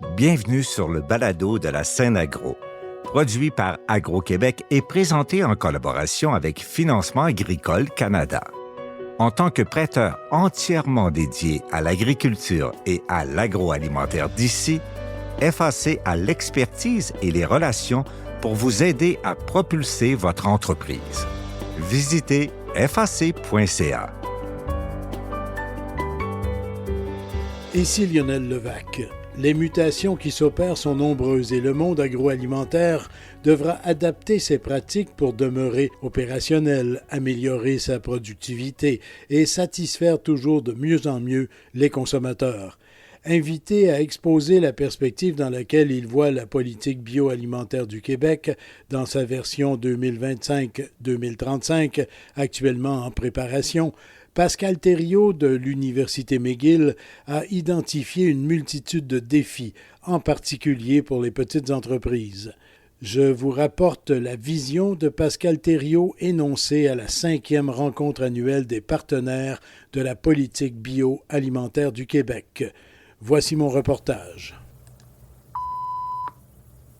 Bienvenue sur le balado de la scène agro, produit par Agro-Québec et présenté en collaboration avec Financement agricole Canada. En tant que prêteur entièrement dédié à l'agriculture et à l'agroalimentaire d'ici, FAC a l'expertise et les relations pour vous aider à propulser votre entreprise. Visitez fac.ca. Ici Lionel Levac. Les mutations qui s'opèrent sont nombreuses et le monde agroalimentaire devra adapter ses pratiques pour demeurer opérationnel, améliorer sa productivité et satisfaire toujours de mieux en mieux les consommateurs. Invité à exposer la perspective dans laquelle il voit la politique bioalimentaire du Québec dans sa version 2025-2035, actuellement en préparation, Pascal Thériault de l'Université McGill a identifié une multitude de défis, en particulier pour les petites entreprises. Je vous rapporte la vision de Pascal Thériault énoncée à la 5e rencontre annuelle des partenaires de la politique bioalimentaire du Québec. Voici mon reportage.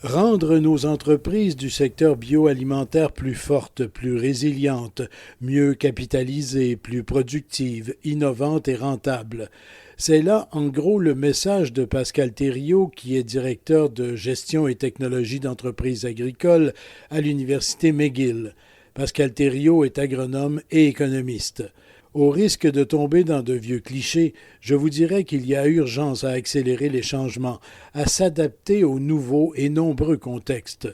Rendre nos entreprises du secteur bioalimentaire plus fortes, plus résilientes, mieux capitalisées, plus productives, innovantes et rentables. C'est là, en gros, le message de Pascal Thériault, qui est directeur de gestion et technologie d'entreprises agricoles à l'Université McGill. Pascal Thériault est agronome et économiste. Au risque de tomber dans de vieux clichés, je vous dirais qu'il y a urgence à accélérer les changements, à s'adapter aux nouveaux et nombreux contextes.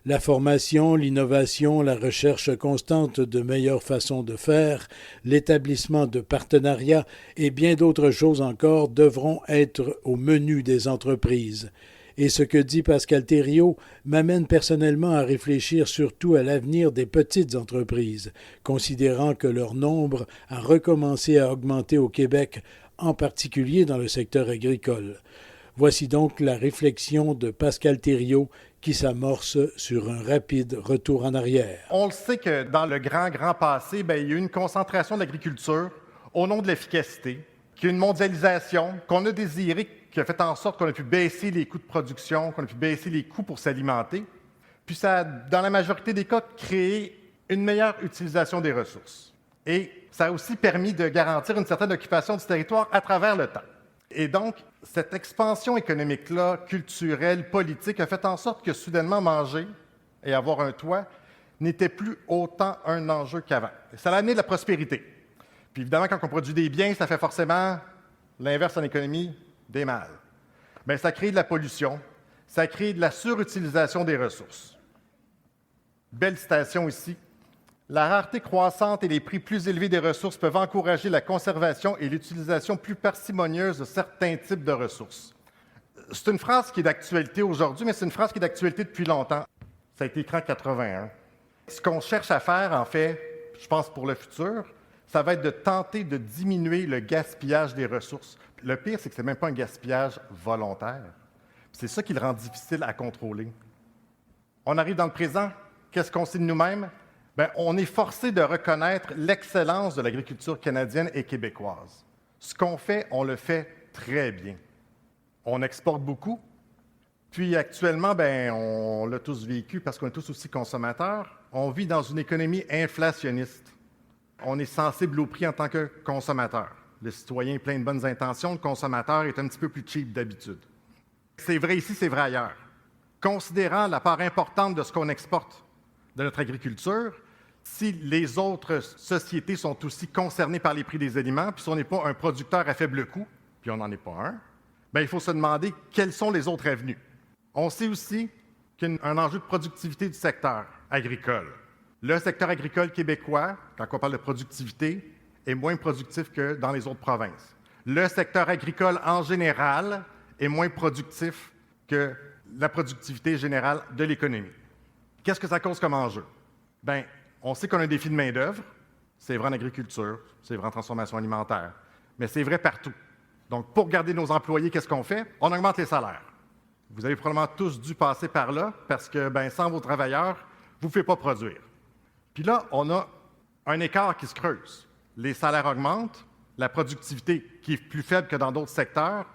La formation, l'innovation, la recherche constante de meilleures façons de faire, l'établissement de partenariats et bien d'autres choses encore devront être au menu des entreprises. Et ce que dit Pascal Thériault m'amène personnellement à réfléchir surtout à l'avenir des petites entreprises, considérant que leur nombre a recommencé à augmenter au Québec, en particulier dans le secteur agricole. Voici donc la réflexion de Pascal Thériault qui s'amorce sur un rapide retour en arrière. On le sait que dans le grand passé, il y a eu une concentration de l'agriculture au nom de l'efficacité, qu'il y a une mondialisation qu'on a désirée, qui a fait en sorte qu'on a pu baisser les coûts de production, qu'on a pu baisser les coûts pour s'alimenter. Puis ça a, dans la majorité des cas, créé une meilleure utilisation des ressources. Et ça a aussi permis de garantir une certaine occupation du territoire à travers le temps. Et donc, cette expansion économique-là, culturelle, politique, a fait en sorte que soudainement manger et avoir un toit n'était plus autant un enjeu qu'avant. Ça a amené de la prospérité. Puis évidemment, quand on produit des biens, ça fait forcément l'inverse en économie, des mal. Bien, ça crée de la pollution, ça crée de la surutilisation des ressources. Belle citation ici. La rareté croissante et les prix plus élevés des ressources peuvent encourager la conservation et l'utilisation plus parcimonieuse de certains types de ressources. C'est une phrase qui est d'actualité aujourd'hui, mais c'est une phrase qui est d'actualité depuis longtemps. Ça a été écrit en 81. Ce qu'on cherche à faire, en fait, je pense pour le futur, ça va être de tenter de diminuer le gaspillage des ressources. Le pire, c'est que ce n'est même pas un gaspillage volontaire. C'est ça qui le rend difficile à contrôler. On arrive dans le présent, qu'est-ce qu'on sait de nous-mêmes? Bien, on est forcé de reconnaître l'excellence de l'agriculture canadienne et québécoise. Ce qu'on fait, on le fait très bien. On exporte beaucoup, puis actuellement, bien, on l'a tous vécu parce qu'on est tous aussi consommateurs. On vit dans une économie inflationniste. On est sensible au prix en tant que consommateur. Le citoyen est plein de bonnes intentions, le consommateur est un petit peu plus cheap d'habitude. C'est vrai ici, c'est vrai ailleurs. Considérant la part importante de ce qu'on exporte de notre agriculture, si les autres sociétés sont aussi concernées par les prix des aliments, puis si on n'est pas un producteur à faible coût, puis on n'en est pas un, bien, il faut se demander quels sont les autres avenues. On sait aussi qu'il y a un enjeu de productivité du secteur agricole. Le secteur agricole québécois, quand on parle de productivité, est moins productif que dans les autres provinces. Le secteur agricole en général est moins productif que la productivité générale de l'économie. Qu'est-ce que ça cause comme enjeu? Bien, on sait qu'on a un défi de main-d'œuvre. C'est vrai en agriculture, c'est vrai en transformation alimentaire, mais c'est vrai partout. Donc, pour garder nos employés, qu'est-ce qu'on fait? On augmente les salaires. Vous avez probablement tous dû passer par là parce que, bien, sans vos travailleurs, vous ne pouvez pas produire. Puis là, on a un écart qui se creuse. Les salaires augmentent, la productivité, qui est plus faible que dans d'autres secteurs,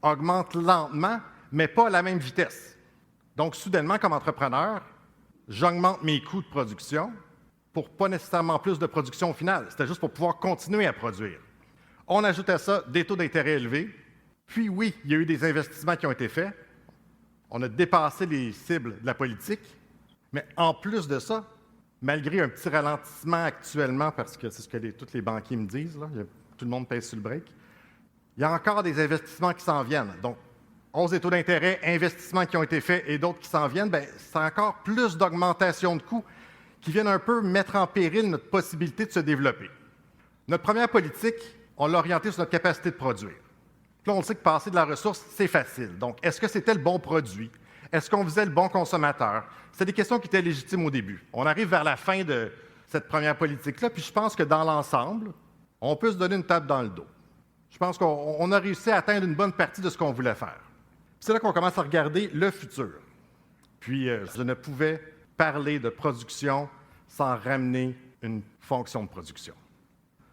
augmente lentement, mais pas à la même vitesse. Donc, soudainement, comme entrepreneur, j'augmente mes coûts de production pour pas nécessairement plus de production au final. C'était juste pour pouvoir continuer à produire. On ajoute à ça des taux d'intérêt élevés. Puis oui, il y a eu des investissements qui ont été faits. On a dépassé les cibles de la politique. Mais en plus de ça, malgré un petit ralentissement actuellement, parce que c'est ce que tous les banquiers me disent, là, tout le monde pèse sur le break, il y a encore des investissements qui s'en viennent. Donc, hausse des taux d'intérêt, investissements qui ont été faits et d'autres qui s'en viennent, bien, c'est encore plus d'augmentation de coûts qui viennent un peu mettre en péril notre possibilité de se développer. Notre première politique, on l'a orientée sur notre capacité de produire. Puis là, on sait que passer de la ressource, c'est facile. Donc, est-ce que c'était le bon produit? Est-ce qu'on faisait le bon consommateur? C'est des questions qui étaient légitimes au début. On arrive vers la fin de cette première politique-là, puis je pense que dans l'ensemble, on peut se donner une tape dans le dos. Je pense qu'on a réussi à atteindre une bonne partie de ce qu'on voulait faire. Puis c'est là qu'on commence à regarder le futur. Puis, je ne pouvais parler de production sans ramener une fonction de production.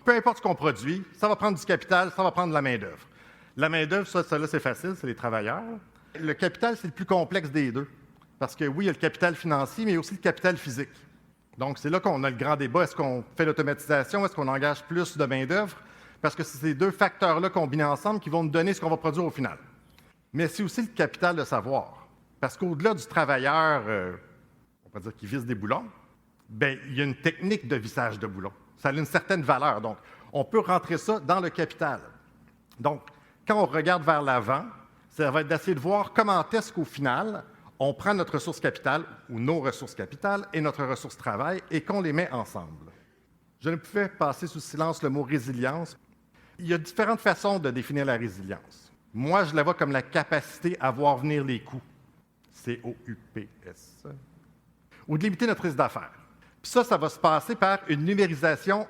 Peu importe ce qu'on produit, ça va prendre du capital, ça va prendre de la main-d'œuvre. La main-d'œuvre, ça là, c'est facile, c'est les travailleurs. Le capital, c'est le plus complexe des deux. Parce que oui, il y a le capital financier, mais il y a aussi le capital physique. Donc, c'est là qu'on a le grand débat. Est-ce qu'on fait l'automatisation? Est-ce qu'on engage plus de main-d'œuvre? Parce que c'est ces deux facteurs-là combinés ensemble qui vont nous donner ce qu'on va produire au final. Mais c'est aussi le capital de savoir. Parce qu'au-delà du travailleur, on va dire qui visse des boulons, bien, il y a une technique de vissage de boulons. Ça a une certaine valeur. Donc, on peut rentrer ça dans le capital. Donc, quand on regarde vers l'avant, ça va être d'essayer de voir comment est-ce qu'au final, on prend notre ressource capitale ou nos ressources capitales et notre ressource travail et qu'on les met ensemble. Je ne pouvais passer sous silence le mot résilience. Il y a différentes façons de définir la résilience. Moi, je la vois comme la capacité à voir venir les coûts. COUPS. Ou de limiter notre risque d'affaires. Puis ça va se passer par une numérisation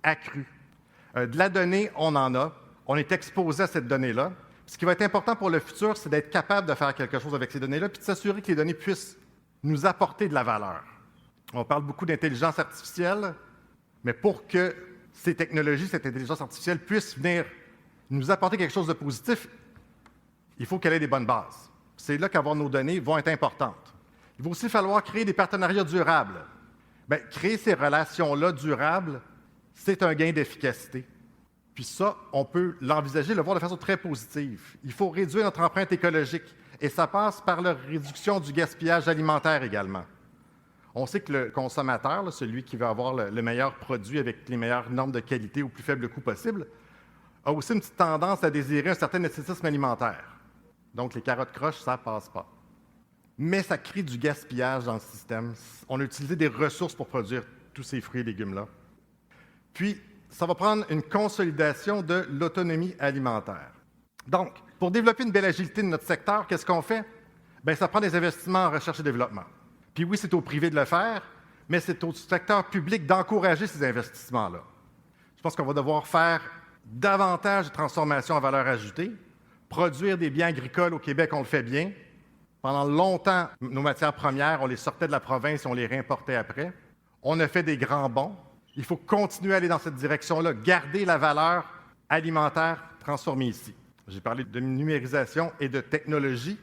accrue. De la donnée, on en a. On est exposé à cette donnée-là. Ce qui va être important pour le futur, c'est d'être capable de faire quelque chose avec ces données-là, puis de s'assurer que les données puissent nous apporter de la valeur. On parle beaucoup d'intelligence artificielle, mais pour que ces technologies, cette intelligence artificielle, puissent venir nous apporter quelque chose de positif, il faut qu'elle ait des bonnes bases. C'est là qu'avoir nos données vont être importantes. Il va aussi falloir créer des partenariats durables. Bien, créer ces relations-là durables, c'est un gain d'efficacité. Puis ça, on peut l'envisager, le voir de façon très positive. Il faut réduire notre empreinte écologique et ça passe par la réduction du gaspillage alimentaire également. On sait que le consommateur, celui qui veut avoir le meilleur produit avec les meilleures normes de qualité au plus faible coût possible, a aussi une petite tendance à désirer un certain esthétisme alimentaire. Donc, les carottes croches, ça ne passe pas. Mais ça crée du gaspillage dans le système. On a utilisé des ressources pour produire tous ces fruits et légumes-là. Puis, ça va prendre une consolidation de l'autonomie alimentaire. Donc, pour développer une belle agilité de notre secteur, qu'est-ce qu'on fait? Bien, ça prend des investissements en recherche et développement. Puis oui, c'est au privé de le faire, mais c'est au secteur public d'encourager ces investissements-là. Je pense qu'on va devoir faire davantage de transformation à valeur ajoutée, produire des biens agricoles au Québec, on le fait bien. Pendant longtemps, nos matières premières, on les sortait de la province et on les réimportait après. On a fait des grands bonds. Il faut continuer à aller dans cette direction-là, garder la valeur alimentaire transformée ici. J'ai parlé de numérisation et de technologie.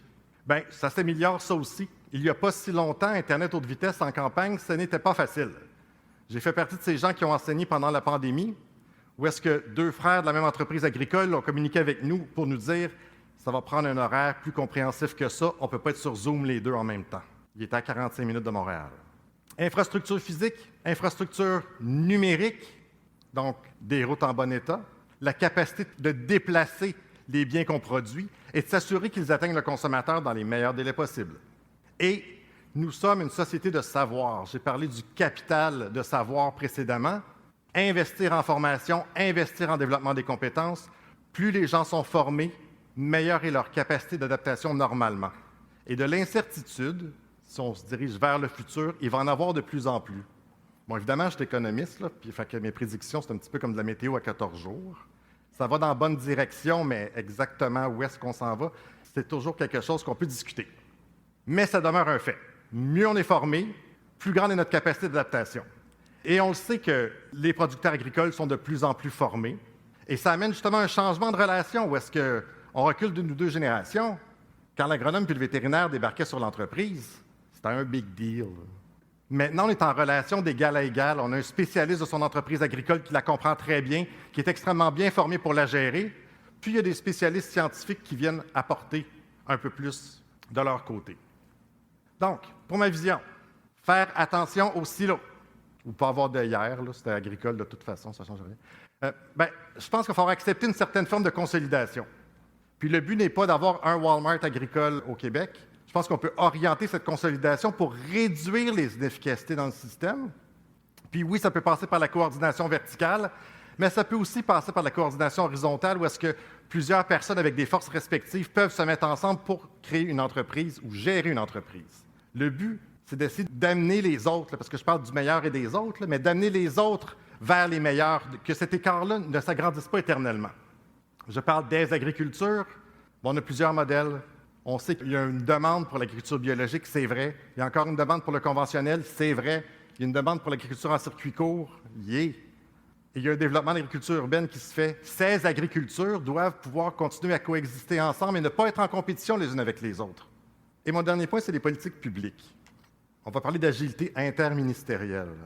Bien, ça s'améliore, ça aussi. Il n'y a pas si longtemps, Internet haute vitesse en campagne, ce n'était pas facile. J'ai fait partie de ces gens qui ont enseigné pendant la pandémie, où est-ce que deux frères de la même entreprise agricole ont communiqué avec nous pour nous dire « ça va prendre un horaire plus compréhensif que ça, on ne peut pas être sur Zoom les deux en même temps ». Il était à 45 minutes de Montréal. Infrastructure physique, infrastructure numérique, donc des routes en bon état, la capacité de déplacer les biens qu'on produit et de s'assurer qu'ils atteignent le consommateur dans les meilleurs délais possibles. Et nous sommes une société de savoir. J'ai parlé du capital de savoir précédemment. Investir en formation, investir en développement des compétences, plus les gens sont formés, meilleure est leur capacité d'adaptation normalement. Et de l'incertitude, si on se dirige vers le futur, il va en avoir de plus en plus. Bon, évidemment, je suis économiste, là, puis fait que mes prédictions, c'est un petit peu comme de la météo à 14 jours. Ça va dans la bonne direction, mais exactement où est-ce qu'on s'en va, c'est toujours quelque chose qu'on peut discuter. Mais ça demeure un fait. Mieux on est formé, plus grande est notre capacité d'adaptation. Et on le sait que les producteurs agricoles sont de plus en plus formés, et ça amène justement un changement de relation où est-ce qu'on recule d'une ou deux générations. Quand l'agronome puis le vétérinaire débarquaient sur l'entreprise, c'était un big deal. Maintenant, on est en relation d'égal à égal. On a un spécialiste de son entreprise agricole qui la comprend très bien, qui est extrêmement bien formé pour la gérer. Puis, il y a des spécialistes scientifiques qui viennent apporter un peu plus de leur côté. Donc, pour ma vision, faire attention aux silos. Ou pas avoir d'œillères, c'était agricole de toute façon, ça ne change rien. Je pense qu'il va falloir accepter une certaine forme de consolidation. Puis le but n'est pas d'avoir un Walmart agricole au Québec. Je pense qu'on peut orienter cette consolidation pour réduire les inefficacités dans le système. Puis oui, ça peut passer par la coordination verticale, mais ça peut aussi passer par la coordination horizontale où est-ce que plusieurs personnes avec des forces respectives peuvent se mettre ensemble pour créer une entreprise ou gérer une entreprise. Le but, c'est d'essayer d'amener les autres, parce que je parle du meilleur et des autres, mais d'amener les autres vers les meilleurs, que cet écart-là ne s'agrandisse pas éternellement. Je parle des agricultures. On a plusieurs modèles. On sait qu'il y a une demande pour l'agriculture biologique, c'est vrai. Il y a encore une demande pour le conventionnel, c'est vrai. Il y a une demande pour l'agriculture en circuit court, Et il y a un développement de l'agriculture urbaine qui se fait. Ces agricultures doivent pouvoir continuer à coexister ensemble et ne pas être en compétition les unes avec les autres. Et mon dernier point, c'est les politiques publiques. On va parler d'agilité interministérielle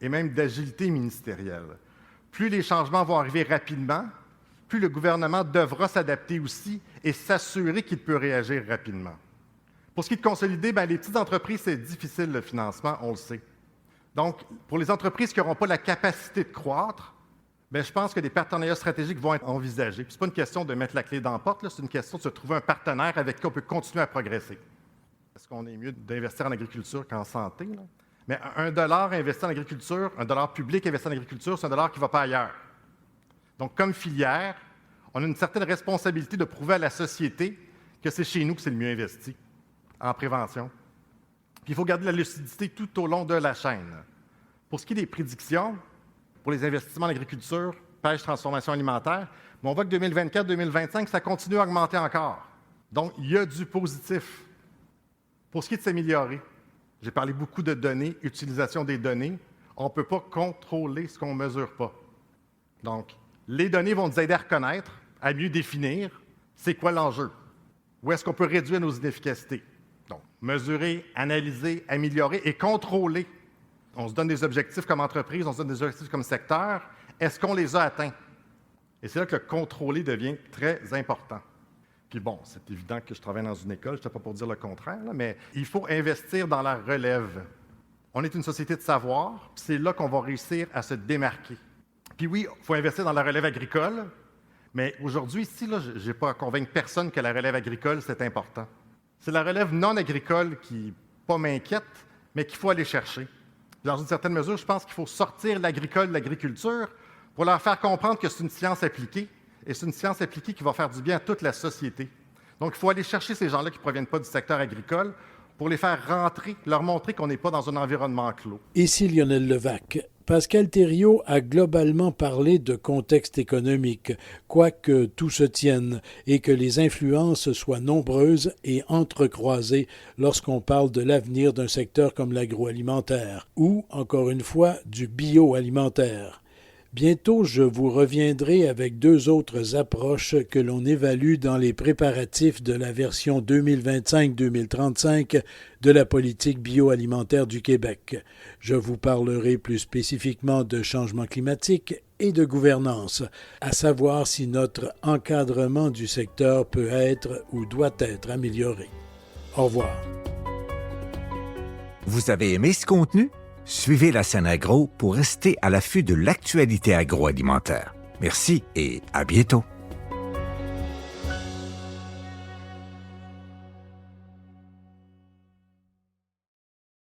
et même d'agilité ministérielle. Plus les changements vont arriver rapidement, plus le gouvernement devra s'adapter aussi et s'assurer qu'il peut réagir rapidement. Pour ce qui est de consolider, les petites entreprises, c'est difficile le financement, on le sait. Donc, pour les entreprises qui n'auront pas la capacité de croître, je pense que des partenariats stratégiques vont être envisagés. Ce n'est pas une question de mettre la clé dans la porte, c'est une question de se trouver un partenaire avec qui on peut continuer à progresser. Est-ce qu'on est mieux d'investir en agriculture qu'en santé? Là? Mais $1 investi en agriculture, $1 public investi en agriculture, c'est $1 qui ne va pas ailleurs. Donc, comme filière, on a une certaine responsabilité de prouver à la société que c'est chez nous que c'est le mieux investi en prévention. Puis, il faut garder la lucidité tout au long de la chaîne. Pour ce qui est des prédictions, pour les investissements en agriculture, pêche, transformation alimentaire, on voit que 2024-2025, ça continue à augmenter encore. Donc, il y a du positif. Pour ce qui est de s'améliorer, j'ai parlé beaucoup de données, utilisation des données. On ne peut pas contrôler ce qu'on ne mesure pas. Donc, les données vont nous aider à reconnaître, à mieux définir c'est quoi l'enjeu. Où est-ce qu'on peut réduire nos inefficacités? Donc, mesurer, analyser, améliorer et contrôler. On se donne des objectifs comme entreprise, on se donne des objectifs comme secteur. Est-ce qu'on les a atteints? Et c'est là que le contrôler devient très important. Puis bon, c'est évident que je travaille dans une école, je ne suis pas pour dire le contraire, mais il faut investir dans la relève. On est une société de savoir, puis c'est là qu'on va réussir à se démarquer. Puis oui, il faut investir dans la relève agricole, mais aujourd'hui, ici, je n'ai pas à convaincre personne que la relève agricole, c'est important. C'est la relève non agricole qui, pas m'inquiète, mais qu'il faut aller chercher. Dans une certaine mesure, je pense qu'il faut sortir l'agricole de l'agriculture pour leur faire comprendre que c'est une science appliquée, et c'est une science appliquée qui va faire du bien à toute la société. Donc, il faut aller chercher ces gens-là qui ne proviennent pas du secteur agricole pour les faire rentrer, leur montrer qu'on n'est pas dans un environnement clos. Ici Lionel Levac. Pascal Thériault a globalement parlé de contexte économique, quoique tout se tienne et que les influences soient nombreuses et entrecroisées lorsqu'on parle de l'avenir d'un secteur comme l'agroalimentaire ou, encore une fois, du bioalimentaire. Bientôt, je vous reviendrai avec 2 autres approches que l'on évalue dans les préparatifs de la version 2025-2035 de la politique bioalimentaire du Québec. Je vous parlerai plus spécifiquement de changement climatique et de gouvernance, à savoir si notre encadrement du secteur peut être ou doit être amélioré. Au revoir. Vous avez aimé ce contenu? Suivez la scène agro pour rester à l'affût de l'actualité agroalimentaire. Merci et à bientôt.